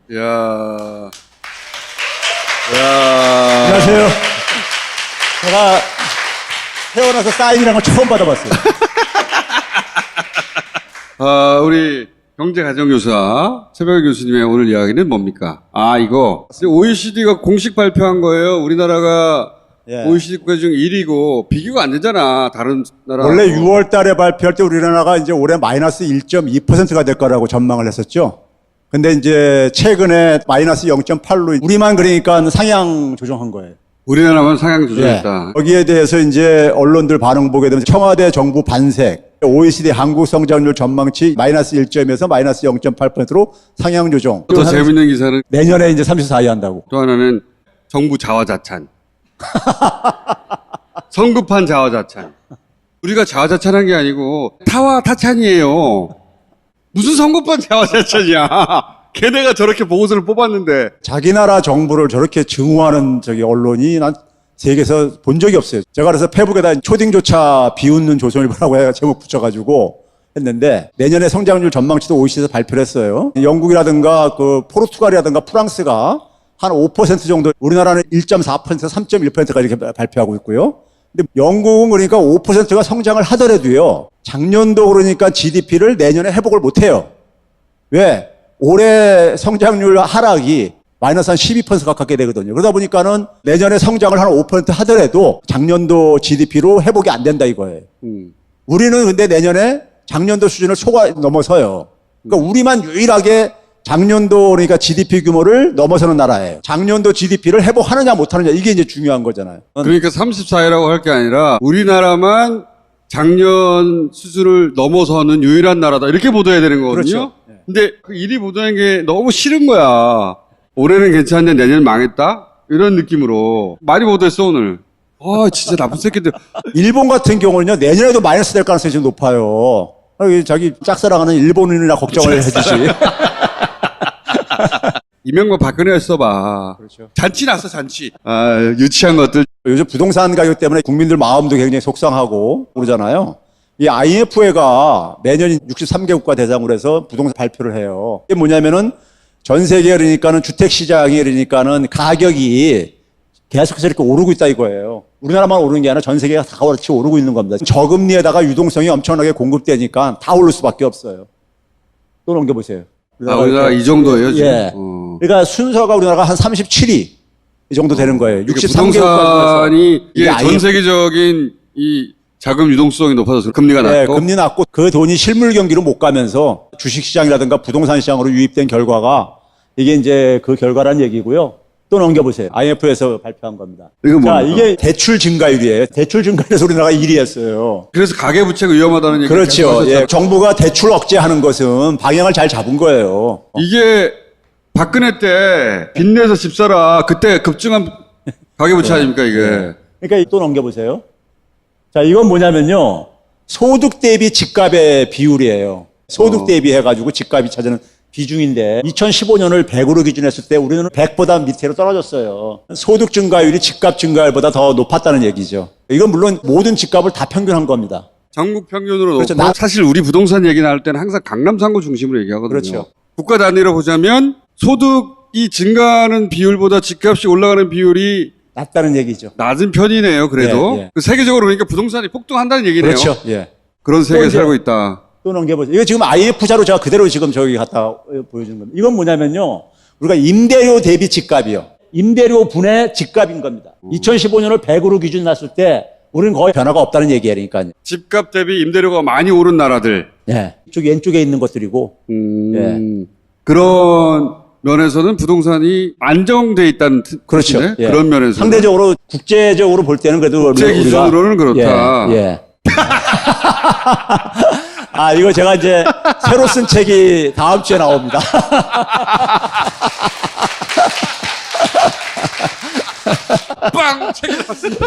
이야. 안녕하세요. 제가 태어나서 사인이라는 걸 처음 받아봤어요. 우리 경제가정교사 최백일 교수님의 오늘 이야기는 뭡니까? 이거 OECD가 공식 발표한 거예요. 우리나라가 OECD 국가 중 1위고 비교가 안 되잖아. 다른 나라. 원래 6월 달에 발표할 때 우리나라가 이제 올해 마이너스 1.2%가 될 거라고 전망을 했었죠. 근데 이제 최근에 마이너스 0.8로 우리만 그러니까 상향 조정한 거예요. 우리나라만 상향 조정했다. 거기에 대해서 이제 언론들 반응 보게 되면 청와대 정부 반색, OECD 한국 성장률 전망치 마이너스 1점에서 마이너스 0.8%로 상향 조정. 더 재밌는 기사는 내년에 이제 34위 한다고. 또 하나는 정부 자화자찬. 성급한 자화자찬. 우리가 자화자찬한 게 아니고 타화타찬이에요. 무슨 성급한 자화자찬이야. 걔네가 저렇게 보고서를 뽑았는데. 자기 나라 정부를 저렇게 증오하는 언론이 난 세계에서 본 적이 없어요. 제가 그래서 페북에다 초딩조차 비웃는 조선일보라고 해서 제목 붙여가지고 했는데 내년에 성장률 전망치도 OECD에서 발표를 했어요. 영국이라든가 포르투갈이라든가 프랑스가 한 5% 정도, 우리나라는 1.4%에서 3.1%가 이렇게 발표하고 있고요. 근데 영국은 그러니까 5%가 성장을 하더라도요, 작년도 그러니까 GDP를 내년에 회복을 못 해요. 왜? 올해 성장률 하락이 마이너스 한 12% 가깝게 되거든요. 그러다 보니까는 내년에 성장을 한 5% 하더라도 작년도 GDP로 회복이 안 된다 이거예요. 우리는 근데 내년에 작년도 수준을 넘어서요. 그러니까 우리만 유일하게 작년도 그러니까 GDP 규모를 넘어서는 나라예요. 작년도 GDP를 회복하느냐 못하느냐 이게 이제 중요한 거잖아요. 그러니까 34위라고 할 게 아니라 우리나라만 작년 수준을 넘어서는 유일한 나라다 이렇게 보도해야 되는 거거든요. 그렇죠. 근데 그 1위 보도하는 게 너무 싫은 거야. 올해는 괜찮은데 내년 망했다? 이런 느낌으로 많이 보도했어 오늘. 진짜 나쁜 새끼들. 일본 같은 경우는요, 내년에도 마이너스 될 가능성이 지금 높아요. 자기 짝사랑하는 일본인이나 걱정을 해주지. 이명박 박근혜가 써봐. 그렇죠. 잔치 났어 잔치. 유치한 것들. 요즘 부동산 가격 때문에 국민들 마음도 굉장히 속상하고 그러잖아요. 이 IMF가 매년 63개국가 대상으로 해서 부동산 발표를 해요. 이게 뭐냐면은 전 세계 그러니까는 주택 시장이 그러니까는 가격이 계속해서 이렇게 오르고 있다 이거예요. 우리나라만 오르는 게 아니라 전 세계가 다 같이 오르고 있는 겁니다. 저금리에다가 유동성이 엄청나게 공급되니까 다 오를 수밖에 없어요. 또 넘겨보세요. 우리나라 이 정도예요 지금. 예. 그러니까 순서가 우리나라가 한 37위 이 정도 되는 거예요. 63개국가 부동산이 이게 전 IMF. 세계적인 이 자금 유동성이 높아져서 금리가 낮고. 금리 낮고 그 돈이 실물 경기로 못 가면서 주식시장이라든가 부동산 시장으로 유입된 결과가 이게 이제 그 결과란 얘기고요. 또 넘겨보세요. IMF에서 발표한 겁니다. 이거 자, 뭡니까? 이게 대출 증가율이에요. 대출 증가율에서 우리나라가 1위 했어요. 그래서 가계부채가 위험하다는 얘기. 그렇죠. 정부가 대출 억제하는 것은 방향을 잘 잡은 거예요. 이게 박근혜 때 빚내서 집 사라. 그때 급증한 가계부채 아닙니까 이게. 그러니까 또 넘겨보세요. 자, 이건 뭐냐면요. 소득 대비 집값의 비율이에요. 소득 대비 해가지고 집값이 차지하는 비중인데 2015년을 100으로 기준했을 때 우리는 100보다 밑으로 떨어졌어요. 소득 증가율이 집값 증가율보다 더 높았다는 얘기죠. 이건 물론 모든 집값을 다 평균한 겁니다. 전국 평균으로 그렇죠. 놓고 사실 우리 부동산 얘기 나올 때는 항상 강남 상구 중심으로 얘기하거든요. 그렇죠. 국가 단위로 보자면 소득이 증가하는 비율보다 집값이 올라가는 비율이 낮다는 얘기죠. 낮은 편이네요. 그래도 예. 세계적으로 그러니까 부동산이 폭등한다는 얘기네요. 그렇죠. 예. 그런 세계에 이제 살고 있다. 또 넘겨보세요. 이거 지금 IMF자로 제가 그대로 지금 저기 갖다 보여주는 겁니다. 이건 뭐냐면요. 우리가 임대료 대비 집값이요. 임대료 분의 집값인 겁니다. 2015년을 100으로 기준 놨을 때 우리는 거의 변화가 없다는 얘기예요. 그러니까요. 집값 대비 임대료가 많이 오른 나라들. 예. 이쪽 왼쪽에 있는 것들이고. 그런 면에서는 부동산이 안정돼 있다는 그렇죠. 뜻인데? 예. 그런 면에서 상대적으로 국제적으로 볼 때는 그래도 국제 우리가 기준으로는 그렇다. 예. 이거 제가 이제 새로 쓴 책이 다음 주에 나옵니다. 빵! 책이 나왔습니다.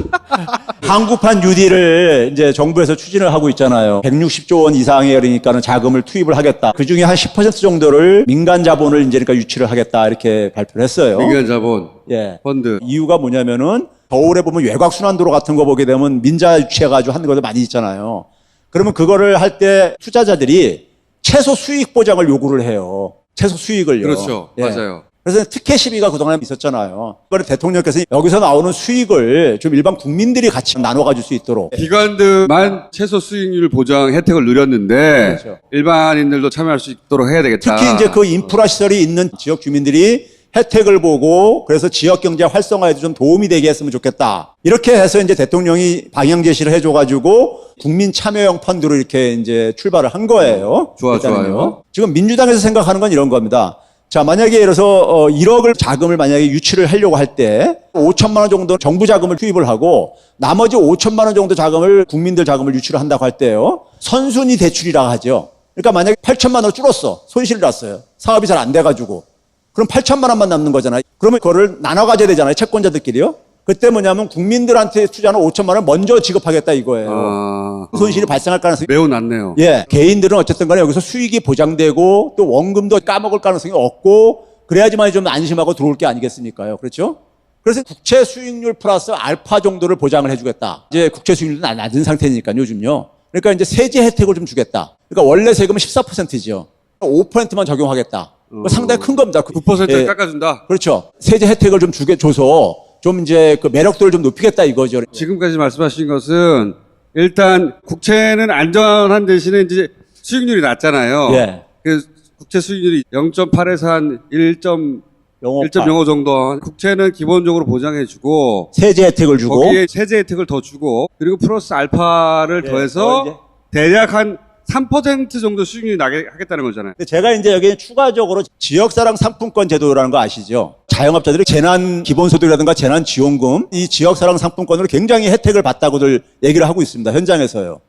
한국판 뉴딜을 이제 정부에서 추진을 하고 있잖아요. 160조 원 이상의 그러니까는 자금을 투입을 하겠다. 그 중에 한 10% 정도를 민간 자본을 이제 그러니까 유치를 하겠다 이렇게 발표를 했어요. 민간 자본, 예. 펀드. 이유가 뭐냐면은 겨울에 보면 외곽 순환도로 같은 거 보게 되면 민자 유치해가지고 하는 것도 많이 있잖아요. 그러면 그거를 할 때 투자자들이 최소 수익 보장을 요구를 해요. 최소 수익을요. 그렇죠. 예. 맞아요. 그래서 특혜 시비가 그동안 있었잖아요. 이번에 대통령께서 여기서 나오는 수익을 좀 일반 국민들이 같이 나눠 가질 수 있도록. 기관들만 최소 수익률 보장 혜택을 누렸는데 그렇죠. 일반인들도 참여할 수 있도록 해야 되겠다. 특히 이제 그 인프라 시설이 있는 지역 주민들이 혜택을 보고 그래서 지역 경제 활성화에도 좀 도움이 되게 했으면 좋겠다. 이렇게 해서 이제 대통령이 방향 제시를 해줘가지고 국민 참여형 펀드로 이렇게 이제 출발을 한 거예요. 좋아요. 지금 민주당에서 생각하는 건 이런 겁니다. 자, 만약에 예를 들어서 1억을 자금을 만약에 유치를 하려고 할 때 5천만 원 정도 정부 자금을 투입을 하고 나머지 5천만 원 정도 자금을 국민들 자금을 유치를 한다고 할 때요. 선순위 대출이라고 하죠. 그러니까 만약에 8천만 원을 줄었어. 손실을 났어요. 사업이 잘 안 돼가지고. 그럼 8천만 원만 남는 거잖아요. 그러면 그거를 나눠 가져야 되잖아요. 채권자들끼리요. 그때 뭐냐면 국민들한테 투자하는 5천만 원 먼저 지급하겠다 이거예요. 손실이 발생할 가능성이 매우 낮네요. 예, 개인들은 어쨌든 간에 여기서 수익이 보장되고 또 원금도 까먹을 가능성이 없고 그래야지만 좀 안심하고 들어올 게 아니겠습니까요. 그렇죠? 그래서 국채 수익률 플러스 알파 정도를 보장을 해주겠다. 이제 국채 수익률도 낮은 상태니까 요즘요. 그러니까 이제 세제 혜택을 좀 주겠다. 그러니까 원래 세금은 14%죠. 5%만 적용하겠다. 상당히 큰 겁니다. 9%를 예, 깎아준다. 그렇죠. 세제 혜택을 좀 줘서 좀 이제 그 매력도를 좀 높이겠다 이거죠. 지금까지 말씀하신 것은 일단 국채는 안전한 대신에 이제 수익률이 낮잖아요. 예. 그 국채 수익률이 0.8에서 한 1.05 정도. 국채는 기본적으로 보장해주고 세제 혜택을 주고 거기에 세제 혜택을 더 주고 그리고 플러스 알파를 예, 더해서 이제. 대략 한 3% 정도 수익률이 나게 하겠다는 거잖아요. 근데 제가 이제 여기 추가적으로 지역사랑 상품권 제도라는 거 아시죠? 자영업자들이 재난 기본소득이라든가 재난 지원금 이 지역사랑 상품권으로 굉장히 혜택을 받다고들 얘기를 하고 있습니다. 현장에서요.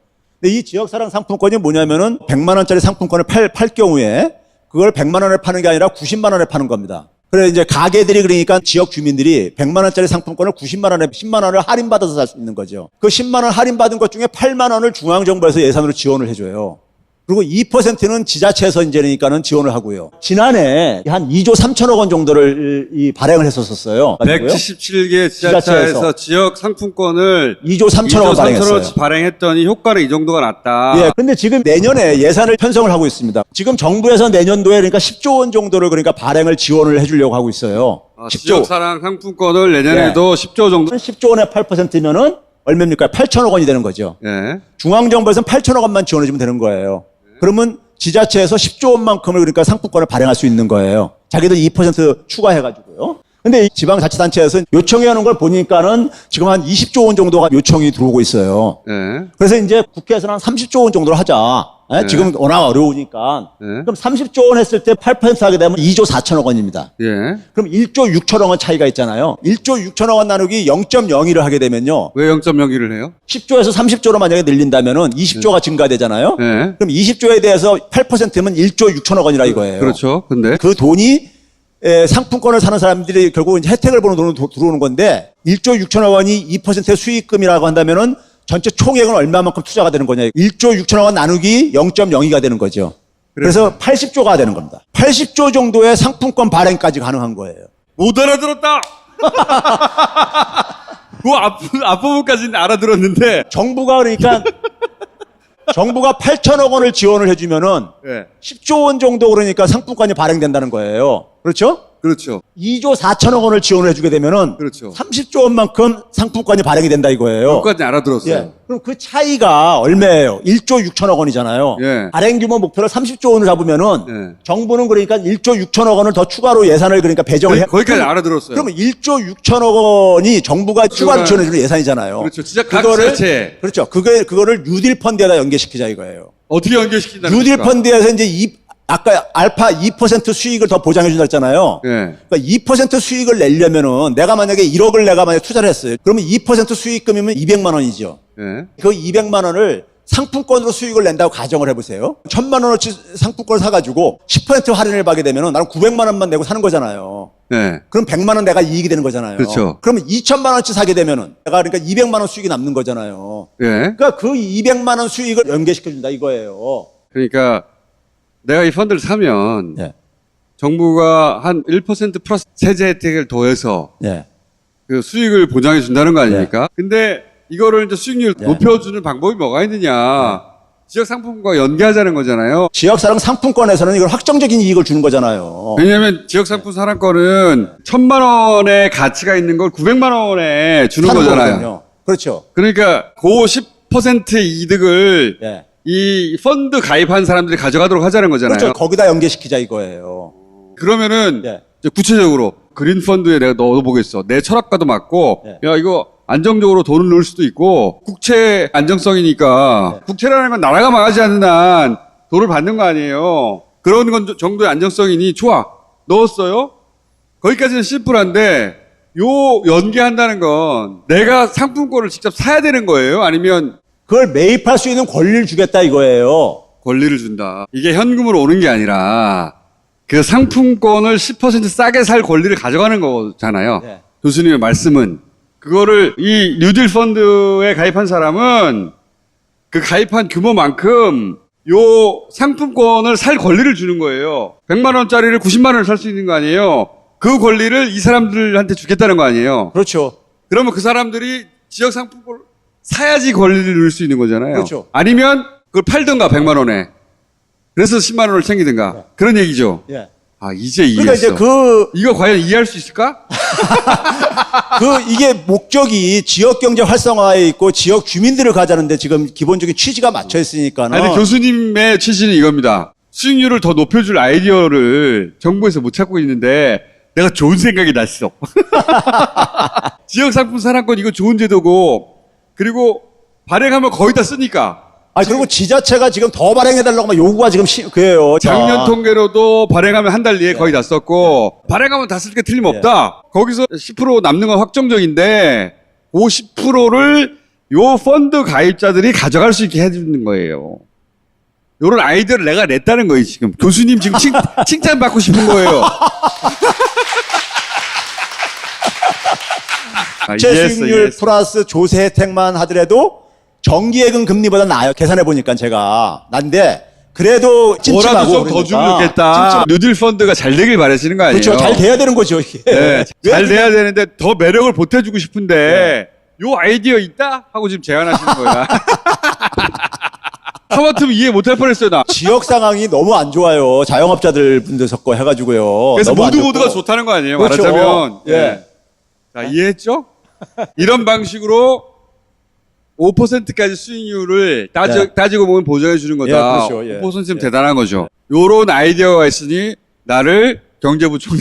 근데 이 지역사랑 상품권이 뭐냐면은 100만 원짜리 상품권을 팔 경우에 그걸 100만 원에 파는 게 아니라 90만 원에 파는 겁니다. 그래 이제 가게들이 그러니까 지역 주민들이 100만 원짜리 상품권을 90만 원에 10만 원을 할인받아서 살 수 있는 거죠. 그 10만 원 할인받은 것 중에 8만 원을 중앙정부에서 예산으로 지원을 해줘요. 그리고 2%는 지자체에서 이제 그러니까는 지원을 하고요. 지난해 한 2조 3천억 원 정도를 발행을 했었어요. 177개 지자체에서. 지자체에서 지역 상품권을 2조 3천억 원 발행했어요. 발행했더니 효과는 이 정도가 났다. 예. 근데 지금 내년에 예산을 편성을 하고 있습니다. 지금 정부에서 내년도에 그러니까 10조 원 정도를 그러니까 발행을 지원을 해주려고 하고 있어요. 10조. 지역사랑 상품권을 내년에도 10조 정도. 10조 원에 8%면은 얼마입니까? 8천억 원이 되는 거죠. 예. 중앙정부에서는 8천억 원만 지원해주면 되는 거예요. 그러면 지자체에서 10조 원만큼을 그러니까 상품권을 발행할 수 있는 거예요. 자기들 2% 추가해가지고요. 근데 이 지방자치단체에서 요청해오는 걸 보니까는 지금 한 20조 원 정도가 요청이 들어오고 있어요. 예. 그래서 이제 국회에서는 한 30조 원 정도로 하자. 예? 네. 지금 워낙 어려우니까. 네. 그럼 30조 원 했을 때 8% 하게 되면 2조 4천억 원입니다. 예. 그럼 1조 6천억 원 차이가 있잖아요. 1조 6천억 원 나누기 0.01을 하게 되면요. 왜 0.01을 해요? 10조에서 30조로 만약에 늘린다면은 20조가 증가되잖아요. 네. 그럼 20조에 대해서 8%면 1조 6천억 원이라 이거예요. 그렇죠. 근데 그 돈이 상품권을 사는 사람들이 결국 이제 혜택을 보는 돈으로 들어오는 건데 1조 6천억 원이 2%의 수익금이라고 한다면은 전체 총액은 얼마만큼 투자가 되는 거냐. 1조 6천억 원 나누기 0.02가 되는 거죠. 그래서 80조가 되는 겁니다. 80조 정도의 상품권 발행까지 가능한 거예요. 못 알아들었다. 그 앞부분까지는 알아들었는데. 정부가 그러니까 정부가 8천억 원을 지원을 해주면은 예. 10조 원 정도 그러니까 상품권이 발행된다는 거예요. 그렇죠? 그렇죠. 2조 4천억 원을 지원을 해주게 되면은 그렇죠. 30조 원만큼 상품권이 발행이 된다 이거예요. 그것까지 알아들었어요. 예. 그럼 그 차이가 얼마예요? 1조 6천억 원이잖아요. 예. 발행 규모 목표를 30조 원을 잡으면은 예. 정부는 그러니까 1조 6천억 원을 더 추가로 예산을 그러니까 배정을 해. 거기까지 알아들었어요. 그럼 1조 6천억 원이 정부가 추가로 지원해주는 예산이잖아요. 그렇죠. 진짜 각 지자체. 그렇죠. 그거를 뉴딜 펀드에다 연계시키자 이거예요. 어떻게 연결시킨다는 뉴딜 겁니까? 펀드에서 이제 아까 알파 2% 수익을 더 보장해준다 했잖아요. 예. 그러니까 2% 수익을 내려면은 내가 만약에 1억을 내가 만약에 투자를 했어요. 그러면 2% 수익금이면 200만 원이죠. 예. 그 200만 원을 상품권으로 수익을 낸다고 가정을 해보세요. 1000만 원어치 상품권을 사가지고 10% 할인을 받게 되면은 나는 900만 원만 내고 사는 거잖아요. 예. 그럼 100만 원 내가 이익이 되는 거잖아요. 그렇죠. 그러면 2000만 원치 사게 되면은 내가 그러니까 200만 원 수익이 남는 거잖아요. 예. 그러니까 그 200만 원 수익을 연계시켜준다 이거예요. 그러니까 내가 이 펀드를 사면 예. 정부가 한 1% 플러스 세제 혜택을 더해서 예. 그 수익을 보장해 준다는 거 아닙니까? 근데 이거를 이제 수익률 예. 높여주는 방법이 뭐가 있느냐? 지역 상품과 연계하자는 거잖아요. 지역사랑 상품권에서는 이걸 확정적인 이익을 주는 거잖아요. 왜냐하면 지역 상품 상한권은 1,000만 원의 가치가 있는 걸 900만 원에 주는 사는 거잖아요. 거거든요. 그렇죠. 그러니까 그 10%의 이득을 예. 이 펀드 가입한 사람들이 가져가도록 하자는 거잖아요. 그렇죠. 거기다 연계시키자 이거예요. 그러면은 예. 이제 구체적으로 그린 펀드에 내가 넣어보겠어. 내 철학과도 맞고, 예. 야 이거 안정적으로 돈을 넣을 수도 있고 국채 안정성이니까 예. 국채라는 건 나라가 망하지 않는 한 돈을 받는 거 아니에요. 그런 건 정도의 안정성이니 좋아 넣었어요. 거기까지는 심플한데 요 연계한다는 건 내가 상품권을 직접 사야 되는 거예요? 아니면 그걸 매입할 수 있는 권리를 주겠다 이거예요. 권리를 준다. 이게 현금으로 오는 게 아니라 그 상품권을 10% 싸게 살 권리를 가져가는 거잖아요. 네. 교수님의 말씀은 그거를 이 뉴딜 펀드에 가입한 사람은 그 가입한 규모만큼 요 상품권을 살 권리를 주는 거예요. 100만 원짜리를 90만 원을 살 수 있는 거 아니에요. 그 권리를 이 사람들한테 주겠다는 거 아니에요. 그렇죠. 그러면 그 사람들이 지역 상품권을 사야지 권리를 누릴 수 있는 거잖아요. 그렇죠. 아니면 그걸 팔든가 100만 원에. 그래서 10만 원을 챙기든가. 네. 그런 얘기죠. 예. 아, 이제 그러니까 이해했어. 이제 이거 과연 이해할 수 있을까? 이게 목적이 지역 경제 활성화에 있고 지역 주민들을 가자는데 지금 기본적인 취지가 맞춰 있으니까는. 아니, 교수님의 취지는 이겁니다. 수익률을 더 높여줄 아이디어를 정부에서 못 찾고 있는데 내가 좋은 생각이 났어. 지역 상품 산업권 이거 좋은 제도고 그리고 발행하면 거의 다 쓰니까. 그리고 지자체가 지금 더 발행해달라고 막 요구가 지금 그래요. 작년 통계로도 발행하면 한 달 뒤에 거의 다 썼고 발행하면 다 쓸 게 틀림없다. 거기서 10% 남는 건 확정적인데 50%를 요 펀드 가입자들이 가져갈 수 있게 해주는 거예요. 요런 아이디어를 내가 냈다는 거예요, 지금. 교수님 지금 칭찬받고 싶은 거예요. 수익률 플러스 조세 혜택만 하더라도 정기예금 금리보다 나아요. 계산해 보니까 제가 난데 그래도 찜찜하고 뭐라도 좀 더 주면 좋겠다. 뉴딜 펀드가 잘 되길 바라시는 거 아니에요? 그렇죠. 잘 돼야 되는 거죠. 이게. 네, 잘 돼야 되는데 더 매력을 보태주고 싶은데 요 아이디어 있다? 하고 지금 제안하시는 거야. 하마터면 이해 못할 뻔했어요, 나. 지역 상황이 너무 안 좋아요. 자영업자들 분들 섞고 해가지고요. 그래서 너무 안 모두가 좋고. 좋다는 거 아니에요? 그렇죠. 말하자면. 예. 자, 이해했죠? 이런 방식으로 5%까지 수익률을 따지고 보면 보장해 주는 거다. 예, 그렇죠. 예. 5%면 대단한 거죠. 요런 아이디어가 있으니 나를 경제부총리.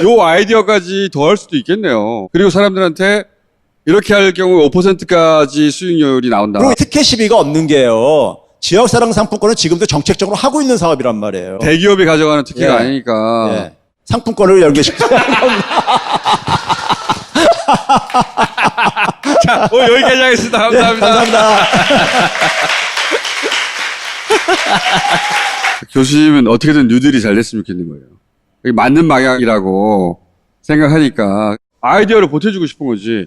요 아이디어까지 더 할 수도 있겠네요. 그리고 사람들한테 이렇게 할 경우 5%까지 수익률이 나온다. 그리고 특혜 시비가 없는 게요. 지역사랑 상품권은 지금도 정책적으로 하고 있는 사업이란 말이에요. 대기업이 가져가는 특혜가 예. 아니니까. 예. 상품권을 연계시켜. 자, 여기까지 하겠습니다. 감사합니다. 감사합니다. 교수님은 어떻게든 뉴딜이 잘 됐으면 좋겠는 거예요. 이게 맞는 방향이라고 생각하니까 아이디어를 보태주고 싶은 거지.